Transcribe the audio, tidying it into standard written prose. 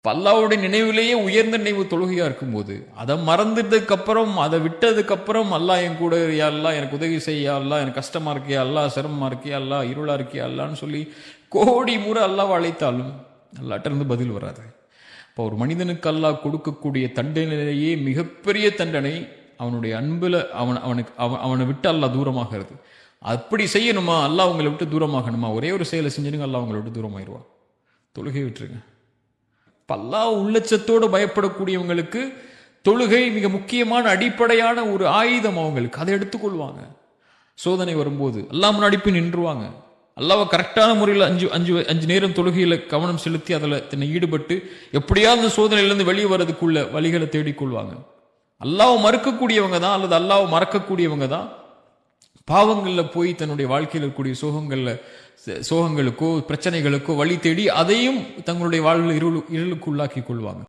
அல்லாஹ்வுடைய நினைவிலேயே உயர்ந்த நினைவு தொழுகையா இருக்கும்போது அதை மறந்துட்டதுக்கு அப்புறம் அதை விட்டதுக்கு அப்புறம் அல்லாஹ் என் கூட யா அல்லாஹ் எனக்கு உதவி செய்யா அல்லாஹ் எனக்கு கஷ்டமா இருக்கியா அல்லாஹ் சிரமமா இருக்கியா அல்லாஹ் இருளா இருக்கியா அல்லான்னு சொல்லி கோடி முறை அல்லாஹ் அழைத்தாலும் அல்லாஹ்ட்ட இருந்து பதில் வராது. இப்போ ஒரு மனிதனுக்கு அல்லாஹ் கொடுக்கக்கூடிய தண்டனையிலேயே மிகப்பெரிய தண்டனை அவனுடைய அன்புல அவனை விட்டு அல்லாஹ் தூரமாகிறது. அப்படி செய்யணுமா, அல்லாஹ் உங்களை விட்டு தூரமாகணுமா, ஒரே ஒரு செயலை செஞ்சிருங்க, அல்லாஹ் உங்களை விட்டு தூரமாயிருவா. தொழுகை விட்டுருங்க. அல்லாஹ் உள்ளச்சத்தோடு பயப்படக்கூடியவங்களுக்கு தொழுகை மிக முக்கியமான அடிப்படையான ஒரு ஆயுதம். அவங்களுக்கு அதை எடுத்துக்கொள்வாங்க. சோதனை வரும்போது அல்லாஹ் முன்னாடி போய் நின்றுவாங்க. அல்லாஹ்வை கரெக்டான முறையில் அஞ்சு நேரம் தொழுகையில கவனம் செலுத்தி அதில் தன்னை ஈடுபட்டு எப்படியாவது அந்த சோதனையிலிருந்து வெளியே வர்றதுக்குள்ள வழிகளை தேடிக்கொள்வாங்க. அல்லாஹ்வை மறுக்கக்கூடியவங்க தான் அல்லது அல்லாஹ்வை மறக்கக்கூடியவங்க தான் பாவங்களில் போய் தன்னுடைய வாழ்க்கையில் இருக்கக்கூடிய சோகங்களுக்கோ பிரச்சனைகளுக்கோ வழி தேடி அதையும் தங்களுடைய வாழ்வில் இருளுக்கு உள்ளாக்கி கொள்வாங்க.